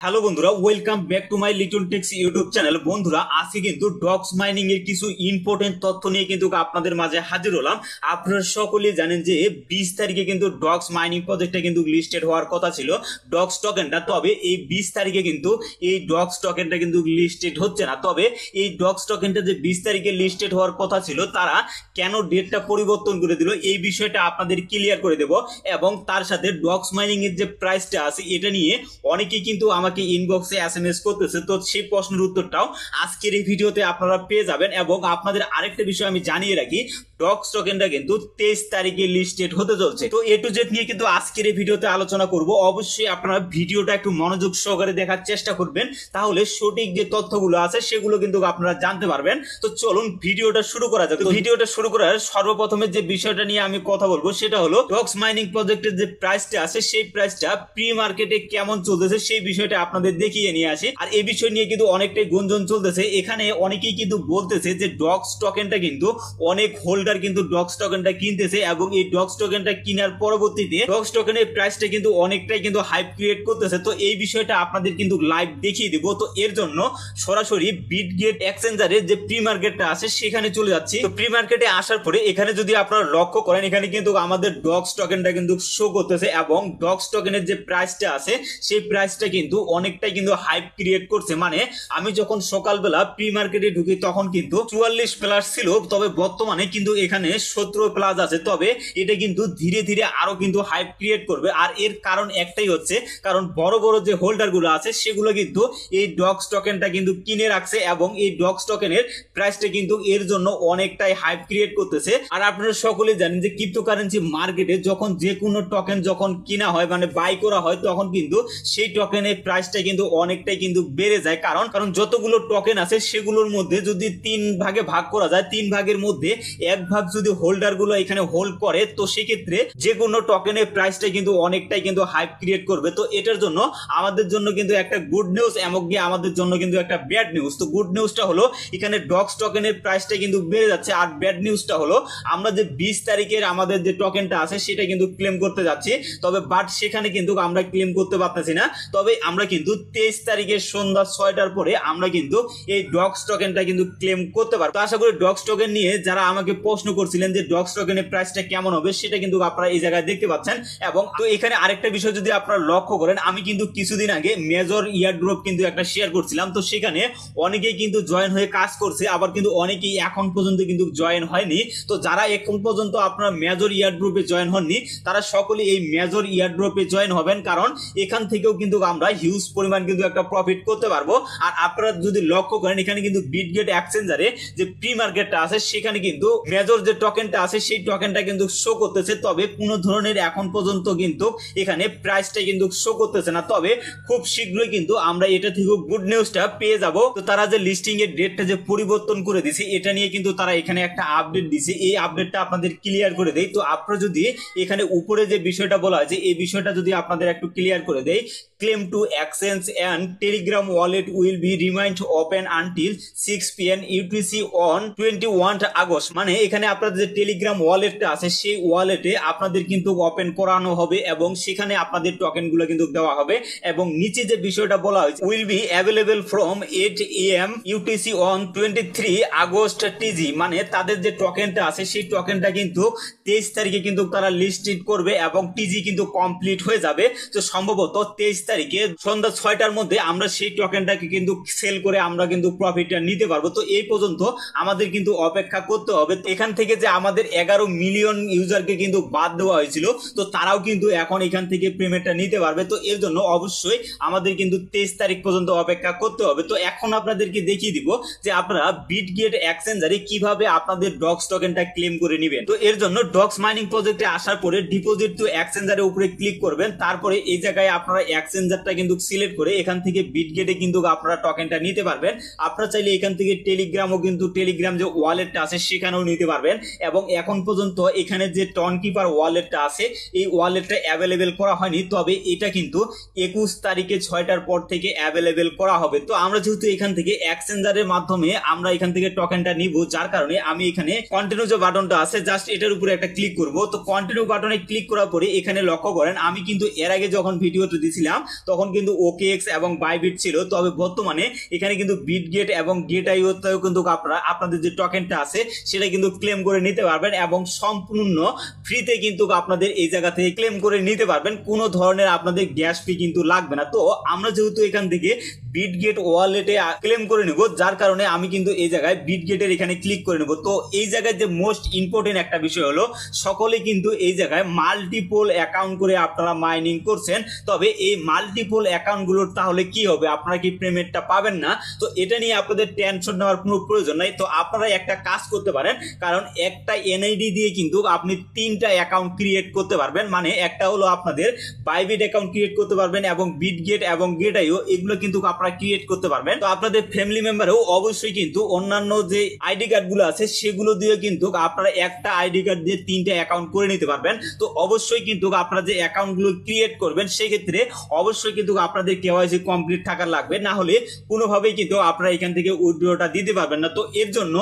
Hello বন্ধুরা, welcome back to my little techs YouTube channel. বন্ধুরা, আজকে কিন্তু ডক্স মাইনিং এর কিছু ইম্পর্টেন্ট তথ্য নিয়ে কিন্তু আপনাদের মাঝে হাজির হলাম। আপনারা সকলেই জানেন যে 20 তারিখে কিন্তু ডক্স মাইনিং প্রজেক্টটা কিন্তু লিস্টেড হওয়ার কথা ছিল, ডক্স টোকেনটা। তবে এই 20 তারিখে কিন্তু এই ডক্স টোকেনটা কিন্তু লিস্টেড হচ্ছে না। তবে এই ডক্স টোকেনটা যে 20 তারিখে লিস্টেড হওয়ার কথা ছিল, তারা কেন ডেটটা পরিবর্তন করে দিল এই বিষয়টা আপনাদের ক্লিয়ার করে দেব। এবং তার সাথে ডক্স মাইনিং এর যে প্রাইসটা আছে এটা নিয়ে অনেকেই কিন্তু আমাকে ইনবক্সে এসএমএস করতেছে, তো সেই প্রশ্নের উত্তরটাও আজকের এই ভিডিওতে আপনারা পেয়ে যাবেন। এবং আপনাদের আরেকটা বিষয় আমি জানিয়ে রাখি, ডক্স টোকেনটা কিন্তু 23 তারিখে লিস্টেড হতে চলছে। তো এ টু জেড নিয়ে কিন্তু আজকের এই ভিডিওতে আলোচনা করব। অবশ্যই আপনারা ভিডিওটা একটু মনোযোগ সহকারে দেখার চেষ্টা করবেন, তাহলে সঠিক যে তথ্যগুলো আছে সেগুলো কিন্তু আপনারা জানতে পারবেন। তো চলুন ভিডিওটা শুরু করা যাক। ভিডিওটা শুরু করার সর্বপ্রথমে যে বিষয়টা নিয়ে আমি কথা বলবো সেটা হলো ডক্স মাইনিং প্রজেক্টের যে প্রাইসটা আছে সেই প্রাইসটা প্রি মার্কেটে কেমন চলতেছে সেই বিষয়টা আপনাদের দেখিয়ে নিয়ে আসি। আর এই বিষয় নিয়ে কিন্তু অনেকটাই গুঞ্জন চলতেছে। এখানে অনেকেই কিন্তু বলতেছে যে ডক্স টোকেনটা কিন্তু অনেক হোল্ডার কিন্তু ডক্স টোকেনটা কিনতেছে, এবং এই ডক্স টোকেনটা কেনার পরবর্তীতে ডক্স টোকেনের প্রাইসটা কিন্তু অনেকটাই কিন্তু হাইপ ক্রিয়েট করতেছে। তো এই বিষয়টা আপনাদের কিন্তু লাইভ দেখিয়ে দিব। তো এর জন্য সরাসরি বিটগেট এক্সচেঞ্জারের যে প্রি মার্কেটটা আছে সেখানে চলে যাচ্ছি। তো প্রি মার্কেটে আসার পরে এখানে যদি আপনারা লক্ষ্য করেন, এখানে কিন্তু আমাদের ডক্স টোকেনটা কিন্তু শো করতেছে, এবং ডক্স টোকেনের যে প্রাইসটা আছে সেই প্রাইসটা কিন্তু অনেকটাই কিন্তু হাইপ ক্রিয়েট করছে। মানে আমি যখন সকালবেলা প্রি মার্কেটে ঢুকি তখন কিন্তু 44 প্লাস ছিল, তবে বর্তমানে কিন্তু এখানে 17 প্লাস আছে। তবে এটা কিন্তু ধীরে ধীরে আরো কিন্তু হাইপ ক্রিয়েট করবে। আর এর কারণ একটাই হচ্ছে, কারণ বড় বড় যে হোল্ডার গুলো আছে সেগুলো কিন্তু এই ডক্স টোকেনটা কিন্তু কিনে রাখছে, এবং এই ডক্স টোকেনের প্রাইসটা কিন্তু এর জন্য অনেকটাই হাইপ ক্রিয়েট করতেছে। আর আপনারা সকলে জানেন যে ক্রিপ্টোকারেন্সি মার্কেটে যখন যে কোনো টোকেন যখন কিনা হয়, মানে বাই করা হয়, তখন কিন্তু সেই টোকেনের প্রাইসটা কিন্তু অনেকটাই কিন্তু বেড়ে যায়। কারণ যতগুলো টোকেন আছে সেগুলোর মধ্যে যদি 3 ভাগে ভাগ করা যায়, 3 ভাগের মধ্যে 1 ভাগ যদি হোল্ডার গুলো এখানে হোল্ড করে, তো সেক্ষেত্রে যে কোনো টোকেনের প্রাইসটা কিন্তু অনেকটাই কিন্তু হাইপ ক্রিয়েট করবে। তো এটার জন্য আমাদের জন্য কিন্তু একটা গুড নিউজ, এমনকি আমাদের জন্য কিন্তু একটা ব্যাড নিউজ। তো গুড নিউজটা হলো এখানে ডক্স টোকেনের প্রাইসটা কিন্তু বেড়ে যাচ্ছে, আর ব্যাড নিউজটা হলো আমরা যে 20 তারিখের আমাদের যে টোকেনটা আছে সেটা কিন্তু ক্লেম করতে যাচ্ছি, তবে বাট সেখানে কিন্তু আমরা ক্লেম করতে পারতেছি না। তবে আমরা কিন্তু 23 তারিখের সন্ধ্যা 6টার পরে আমরা কিন্তু এই ডক্স টোকেনটা কিন্তু ক্লেম করতে পারবো। তো আশা করি ডক্স টোকেন নিয়ে যারা আমাকে প্রশ্ন করছিলেন যে ডক্স টোকেনের প্রাইসটা কেমন হবে, সেটা কিন্তু আপনারা এই জায়গায় দেখতে পাচ্ছেন। এবং তো এখানে আরেকটা বিষয় যদি আপনারা লক্ষ্য করেন, আমি কিন্তু কিছুদিন আগে মেজর ইয়ারড্রপ কিন্তু একটা শেয়ার করছিলাম। তো সেখানে অনেকেই কিন্তু জয়েন হয়ে কাজ করছে, আবার কিন্তু অনেকেই এখন পর্যন্ত কিন্তু জয়েন হয়নি। তো যারা এখন পর্যন্ত আপনারা মেজর ইয়ারড্রপে জয়েন হননি, তারা সকলে এই মেজর ইয়ারড্রপে জয়েন হবেন, কারণ এখান থেকেও কিন্তু আমরা হিউজ পরিমাণ কিন্তু একটা প্রফিট করতে পারবো। আর আপনারা যদি লক্ষ্য করেন, এখানে কিন্তু বিটগেট এক্সচেঞ্জারে যে প্রি মার্কেটটা আছে সেখানে কিন্তু মেজর যে টোকেনটা আছে সেই টোকেনটা কিন্তু শো করতেছে। তবে কোনো ধরনের এখন পর্যন্ত কিন্তু এখানে প্রাইসটা কিন্তু শো করতেছে না। তবে খুব শীঘ্রই কিন্তু আমরা এটা থেকে গুড নিউজটা পেয়ে যাব। তো তারা যে লিস্টিং এর ডেটটা যে পরিবর্তন করে দিয়েছে এটা নিয়ে কিন্তু তারা এখানে একটা আপডেট দিয়েছে। এই আপডেটটা আপনাদের ক্লিয়ার করে দেই। তো আপনারা যদি এখানে উপরে যে বিষয়টা বলা হয়েছে এই বিষয়টা যদি আপনাদের একটু ক্লিয়ার করে দেই, claim to exchange and telegram wallet will be remained open until 6 pm UTC on 21 August. মানে এখানে আপনাদের যে টেলিগ্রাম ওয়ালেটটা আছে সেই ওয়ালেটে আপনাদের কিন্তু ওপেন করানো হবে, এবং সেখানে আপনাদের টোকেন গুলো কিন্তু দেওয়া হবে। এবং নিচে যে বিষয়টা বলা হয়েছে will be available from 8 am UTC on 23 August TG, মানে তাদের যে টোকেনটা আছে সেই টোকেনটা কিন্তু 23 তারিখে কিন্তু তারা লিস্টেড করবে, এবং টিজি কিন্তু কমপ্লিট হয়ে যাবে। তো সম্ভবত 23 তারিখে সন্ধ্যা 6টার মধ্যে আমরা সেই টোকেনটাকে কিন্তু সেল করে আমরা কিন্তু প্রফিটটা নিতে পারবো। তো এই পর্যন্ত আমাদের কিন্তু অপেক্ষা করতে হবে। এখান থেকে যে আমাদের 11 মিলিয়ন ইউজারকে কিন্তু বাদ দেওয়া হয়েছিল, তো তারাও কিন্তু এখন এখান থেকে পেমেন্টটা নিতে পারবে। তো এর জন্য অবশ্যই আমাদের কিন্তু 23 তারিখ পর্যন্ত অপেক্ষা করতে হবে। তো এখন আপনাদেরকে দেখিয়ে দিব যে আপনারা বিটগেট এক্সচেঞ্জারে কিভাবে আপনাদের ডক্স টোকেনটা ক্লেম করে নেবেন। তো এর জন্য ডক্স মাইনিং প্রজেক্টে আসার পরে ডিপোজিট টু এক্সচেঞ্জারের উপরে ক্লিক করবেন। তারপরে এই জায়গায় আপনারা এক্সচেঞ্জারটা কিন্তু সিলেক্ট করে এখান থেকে বিটগেটে কিন্তু আপনারা টোকেনটা নিতে পারবেন। আপনারা চাইলে এখান থেকে টেলিগ্রামও কিন্তু টেলিগ্রাম যে ওয়ালেটটা আছে সেখানেও নিতে পারবেন। এবং এখন পর্যন্ত এখানে যে টন কিপার ওয়ালেটটা আছে এই ওয়ালেটটা অ্যাভেলেবেল করা হয়নি, তবে এটা কিন্তু 21 তারিখে 6টার পর থেকে অ্যাভেলেবেল করা হবে। তো আমরা যেহেতু এখান থেকে এক্সচেঞ্জারের মাধ্যমে আমরা এখান থেকে টোকেনটা নিব, যার কারণে আমি এখানে কন্টিনিউ যে বাটনটা আছে জাস্ট এটার উপরে একটা ক্লিক করব। তো কন্টিনিউ বাটনে ক্লিক করার পরে এখানে লক্ষ্য করেন আমি কিন্তু এর আগে যখন ভিডিওটা দিছিলাম তখন কিন্তু OKX এবং বাইবিট ছিল, তবে বর্তমানে এখানে কিন্তু বিটগেট এবং গেট.io-তেও কিন্তু আপনারা আপনাদের যে টোকেনটা আছে সেটা কিন্তু ক্লেম করে নিতে পারবেন এবং সম্পূর্ণ ফ্রিতে কিন্তু আপনাদের এই জায়গা থেকে ক্লেম করে নিতে পারবেন, কোনো ধরনের আপনাদের গ্যাস ফি কিন্তু লাগবে না। তো আমরা যেহেতু এখান থেকে বিটগেট ওয়ালেটে ক্লেম করে নেব, যার কারণে আমি কিন্তু এই জায়গায় বিটগেটের এখানে ক্লিক করে নেব। তো এই জায়গায় যে মোস্ট ইম্পর্টেন্ট একটা বিষয় হলো সকলে কিন্তু এই জায়গায় মাল্টিপল অ্যাকাউন্ট করে আপনারা মাইনিং করছেন, তবে এই মাল্টিপল অ্যাকাউন্টগুলোর তাহলে কি হবে, আপনারা কি পেমেন্টটা পাবেন না? তো এটা নিয়ে আপনাদের টেনশন নেওয়ার কোনো প্রয়োজন নাই। তো আপনারা একটা কাজ করতে পারেন, কারণ একটা এনআইডি দিয়ে কিন্তু আপনি 3টা অ্যাকাউন্ট ক্রিয়েট করতে পারবেন। মানে একটা হলো আপনাদের বাইবিট অ্যাকাউন্ট ক্রিয়েট করতে পারবেন এবং বিটগেট এবং গেট.io এগুলো কিন্তু আপনারা ক্রিয়েট করতে পারবেন। তো আপনাদের ফ্যামিলি মেম্বারও অবশ্যই কিন্তু অন্যান্য যে আইডি কার্ডগুলো আছে সেগুলো দিয়ে কিন্তু আপনারা একটা আইডি কার্ড দিয়ে 3টা অ্যাকাউন্ট করে নিতে পারবেন। তো অবশ্যই কিন্তু আপনারা যে অ্যাকাউন্টগুলো ক্রিয়েট করবেন সেক্ষেত্রে অবশ্যই কিন্তু আপনাদের কেওয়াইসি কমপ্লিট থাকা লাগবে, না হলে কোনোভাবেই কিন্তু আপনারা এখান থেকে উইথড্রটা দিতে পারবেন না। তো এর জন্য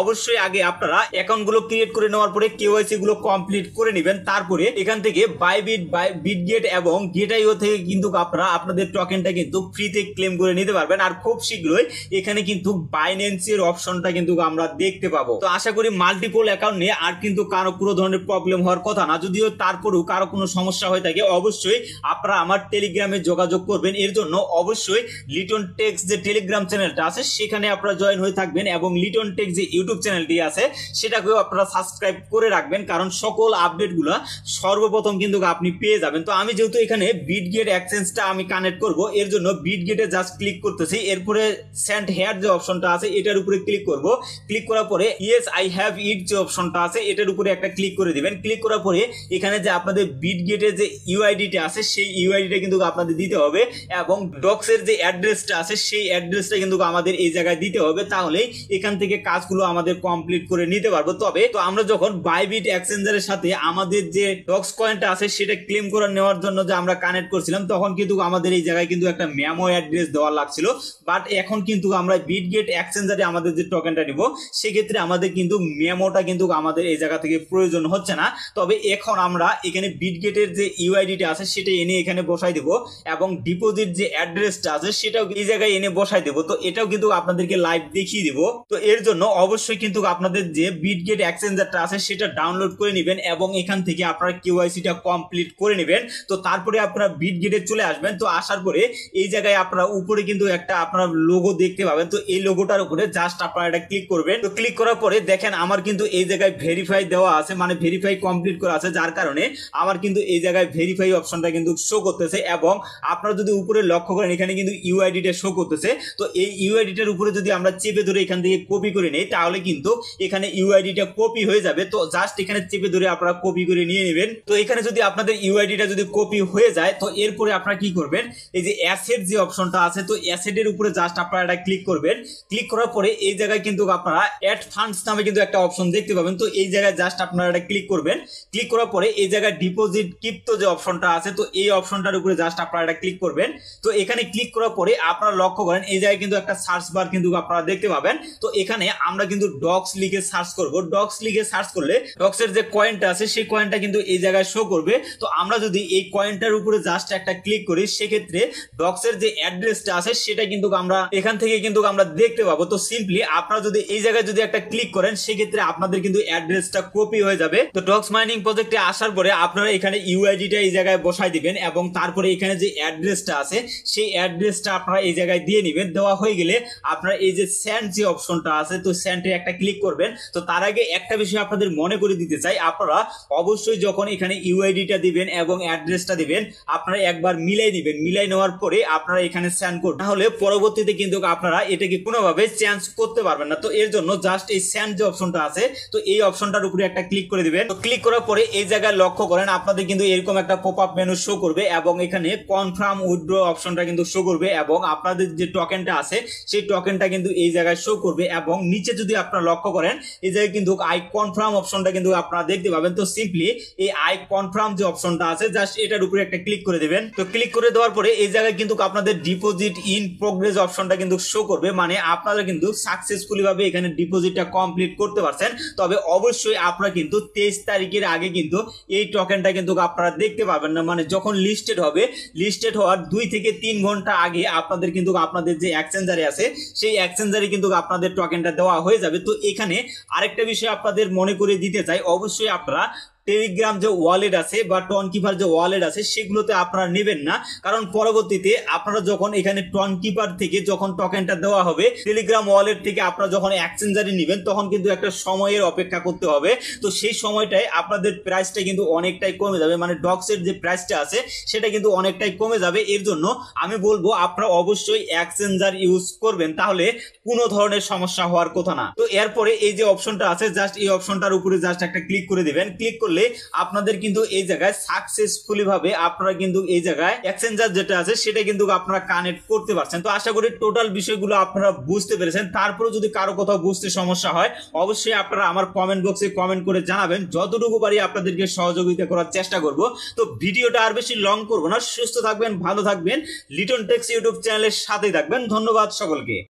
অবশ্যই আগে আপনারা অ্যাকাউন্টগুলো ক্রিয়েট করে নেওয়ার পরে কেওয়াইসি গুলো কমপ্লিট করে নেবেন, তারপরে এখান থেকে বাইবিট বিটগেট এবং গেট.io থেকে কিন্তু আপনারা আপনাদের টোকেনটা কিন্তু ফ্রিতে ক্লেম করে নিতে পারবেন। আর খুব শীঘ্রই এখানে কিন্তু বাইন্যান্সের অপশনটা কিন্তু আমরা দেখতে পাবো। তো আশা করি মাল্টিপল অ্যাকাউন্ট নিয়ে আর কিন্তু কারো কোনো ধরনের প্রবলেম হওয়ার কথা না। যদিও তারপরেও কারো কোনো সমস্যা হয়ে থাকে অবশ্যই আপনারা আমার টেলিগ্রামে যোগাযোগ করবেন। এর জন্য অবশ্যই লিটন টেক্স যে টেলিগ্রাম চ্যানেলটা আছে সেখানে আপনারা জয়েন হয়ে থাকবেন এবং লিটন টেক্স যে ইউটিউব চ্যানেলটি আছে সেটাকেও আপনারা সাবস্ক্রাইব করে রাখবেন, কারণ সকল আপডেটগুলো সর্বপ্রথম কিন্তু আপনি পেয়ে যাবেন। তো আমি যেহেতু এখানে বিটগেট এক্সচেঞ্জটা আমি কানেক্ট করব, এর জন্য বিটগেটে জাস্ট ক্লিক করতেছি, এরপরে সেন্ড হেয়ার যে অপশনটা আছে এটার উপরে ক্লিক করব। ক্লিক করার পরে ইয়েস আই হ্যাভ ইট যে অপশনটা আছে এটার উপরে একটা ক্লিক করে দিবেন। ক্লিক করার পরে এখানে যে আপনাদের বিটগেটের যে ইউআইডিটা আছে সেই ইউআইডিটা কিন্তু আপনাদের দিতে হবে এবং ডক্সের যে অ্যাড্রেসটা আছে সেই অ্যাড্রেসটা কিন্তু আমাদের এই জায়গায় দিতে হবে, তাহলেই এখান থেকে কাজগুলো আমাদের কমপ্লিট করে নিতে পারবো। তবে তো আমরা যখন বাইবিট এক্সচেঞ্জারের সাথে আমাদের যে ডক্স কয়েনটা আছে সেটা ক্লেম করে নেওয়ার জন্য যে আমরা কানেক্ট করছিলাম তখন কিন্তু আমাদের এই জায়গায় কিন্তু একটা মেমো অ্যাড্রেস দেওয়া লাগছিল, বাট এখন কিন্তু আমরা বিটগেট এক্সচেঞ্জারে আমাদের যে টোকেনটা নিব সেক্ষেত্রে আমাদের কিন্তু মেমোটা কিন্তু আমাদের এই জায়গা থেকে প্রয়োজন হচ্ছে না। তবে এখন আমরা এখানে বিটগেটের যে ইউআইডিটা আছে সেটা এনে এখানে বসাই দেব এবং ডিপোজিট যে অ্যাড্রেসটা আছে সেটাও এই জায়গায় এনে বসাই দেব। তো এটাও কিন্তু আপনাদেরকে লাইভ দেখিয়ে দিব। তো এর জন্য অবশ্যই কিন্তু আপনাদের যে বিটগেট এক্সচেঞ্জারটা আছে সেটা ডাউনলোড করে নেবেন এবং এখান থেকে আপনারা কেওয়াইসিটা কমপ্লিট করে নেবেন। তো তারপরে আপনারা বিটগেটে চলে আসবেন। তো আসার পরে এই জায়গায় আপনারা উপরে কিন্তু একটা আপনারা লোগো দেখতে পাবেন, তো এই লোগোটার উপরে জাস্ট আপনারা এটা ক্লিক করবেন। তো ক্লিক করার পরে দেখেন আমার কিন্তু এই জায়গায় ভেরিফাই দেওয়া আছে, মানে ভেরিফাই কমপ্লিট করা আছে, যার কারণে আমার কিন্তু এই জায়গায় ভেরিফাই অপশনটা কিন্তু শো করতেছে এবং আপনারা যদি উপরে লক্ষ্য করেন এখানে কিন্তু ইউআইডিটা শো করতেছে। তো এই ইউআইডিটার উপরে যদি আমরা চেপে ধরে এখান থেকে কপি করে নেই তাহলে কিন্তু এখানে ইউআইডিটা কপি হয়ে যাবে। তো জাস্ট এখানে চেপে ধরে আপনারা কপি করে নিয়ে নেবেন। তো এখানে যদি আপনাদের ইউআইডিটা যদি কপি হয়ে যায় তো এরপরে আপনারা কি করবেন, এই যে অ্যাসেট যে অপশনটা আছে তো অ্যাসেটের উপরে জাস্ট আপনারা এটা ক্লিক করবেন। ক্লিক করার পরে এই জায়গায় কিন্তু আপনারা অ্যাড ফান্ডস নামে কিন্তু একটা অপশন দেখতে পাবেন। তো এই জায়গায় জাস্ট আপনারা এটা ক্লিক করবেন। ক্লিক করার পরে এই জায়গায় ডিপোজিট ক্রিপ্টো যে অপশনটা আছে তো এই অপশনটার উপরে জাস্ট আপনারা এটা ক্লিক করবেন। তো এখানে ক্লিক করার পরে আপনারা লক্ষ্য করেন এই জায়গায় কিন্তু একটা সার্চ বার কিন্তু আপনারা দেখতে পাবেন। তো এখানে আমরা কিন্তু ডক্স লিখে সার্চ করব। ডক্স লিখে সার্চ করলে ডক্সের যে কয়েনটা আছে সেই কয়েনটা কিন্তু এই জায়গায় শো করবে। তো আমরা যদি এই কয়েনটার উপরে জাস্ট একটা ক্লিক করি সেক্ষেত্রে ডক্সের যে অ্যাড্রেসটা আছে সেটা কিন্তু আমরা এখান থেকে কিন্তু আমরা দেখতে পাবো। তো সিম্পলি আপনারা যদি এই জায়গায় যদি একটা ক্লিক করেন সেক্ষেত্রে আপনাদের কিন্তু অ্যাড্রেসটা কপি হয়ে যাবে। তো ডক্স মাইনিং প্রজেক্টে আসার পরে আপনারা এখানে ইউআইডিটা এই জায়গায় বসাই দিবেন এবং তারপরে এখানে যে অ্যাড্রেসটা আছে সেই অ্যাড্রেসটা আপনারা এই জায়গায় দিয়ে নেবেন। দেওয়া হয়ে গেলে আপনারা এই যে সেন্ড যে অপশনটা আছে তো সেন্ডে একটা ক্লিক করবেন। তো তার আগে একটা বিষয় আপনাদের মনে করে দিতে চাই, আপনারা অবশ্যই যখন এখানে ইউআইডিটা দিবেন এবং অ্যাড্রেসটা দিবেন আপনারা একবার মিলাই নেবেন। মিলাই নেওয়ার পরে আপনারা এখানে সেন্ড করবে, তাহলে পরবর্তীতে কিন্তু আপনারা এটাকে কোনোভাবে চেঞ্জ করতে পারবেন না। তো এর জন্য জাস্ট এই সেন্ড যে অপশনটা আছে, তো এই অপশনটার উপরে একটা ক্লিক করে দিবেন। তো ক্লিক করার পরে এই জায়গায় লক্ষ্য করেন আপনাদের কিন্তু এরকম একটা পপ আপ মেনু শো করবে এবং এখানে কনফার্ম উইথড্র অপশনটা কিন্তু শো করবে এবং আপনাদের যে টোকেনটা আছে সেই টোকেনটা কিন্তু এই জায়গায় শো করবে এবং নিচে যদি আপনারা লক্ষ্য করেন এই জায়গায় কিন্তু আই কনফার্ম অপশনটা কিন্তু আপনারা দেখতে পাবেন। তো সিম্পলি এই আই কনফার্ম যে অপশনটা আছে জাস্ট এটার উপরে একটা ক্লিক করে দিবেন। তো ক্লিক করে দেওয়ার পরে এই জায়গায় কিন্তু আপনাদের ডিপোজিট ইন প্রোগ্রেস অপশনটা কিন্তু শো করবে, মানে আপনারা কিন্তু সাকসেসফুলি ভাবে এখানে ডিপোজিটটা কমপ্লিট করতে পারছেন। তবে অবশ্যই আপনারা কিন্তু 23 তারিখের আগে কিন্তু এই টোকেনটা কিন্তু আপনারা দেখতে পাবেন না, মানে যখন লিস্টেড হবে, লিস্টেড হওয়ার 2 থেকে 3 ঘন্টা আগে আপনাদের কিন্তু আপনাদের যে এক্সচেঞ্জারে আছে সেই এক্সচেঞ্জারে কিন্তু আপনাদের টোকেনটা দেওয়া হয়ে যাবে। তো এখানে আরেকটা বিষয় আপনাদের মনে করে দিতে চাই, অবশ্যই আপনারা টেলিগ্রাম যে ওয়ালেট আছে বা টনকিপার যে ওয়ালেট আছে সেগুলোতে আপনারা নেবেন না, কারণ পরবর্তীতে আপনারা যখন এখানে টনকিপার থেকে যখন টোকেনটা দেওয়া হবে টেলিগ্রাম ওয়ালেট থেকে আপনারা যখন এক্সচেঞ্জারে নেবেন তখন কিন্তু একটা সময়ের অপেক্ষা করতে হবে। তো সেই সময়টায় আপনাদের প্রাইসটা কিন্তু অনেকটাই কমে যাবে, মানে ডক্সের যে প্রাইসটা আছে সেটা কিন্তু অনেকটাই কমে যাবে। এর জন্য আমি বলবো আপনারা অবশ্যই এক্সচেঞ্জার ইউজ করবেন, তাহলে কোনো ধরনের সমস্যা হওয়ার কথা না। তো এরপরে এই যে অপশনটা আছে জাস্ট এই অপশনটার উপরে জাস্ট একটা ক্লিক করে দিবেন। ক্লিক করলে আপনাদের কিন্তু এই জায়গায় সাকসেসফুলি ভাবে আপনারা কিন্তু এই জায়গায় এক্সচেঞ্জার যেটা আছে সেটা কিন্তু আপনারা কানেক্ট করতে পারছেন। তো আশা করি টোটাল বিষয়গুলো আপনারা বুঝতে পেরেছেন। তারপরে যদি কারো কোথাও বুঝতে সমস্যা হয় অবশ্যই আপনারা আমার কমেন্ট বক্সে কমেন্ট করে জানাবেন, যতটুকু পারি আপনাদেরকে সহযোগিতা করার চেষ্টা করব। তো ভিডিওটা আর বেশি লং করব না, সুস্থ থাকবেন, ভালো থাকবেন, লিটন টেক্স ইউটিউব চ্যানেলের সাথেই থাকবেন। ধন্যবাদ সকলকে।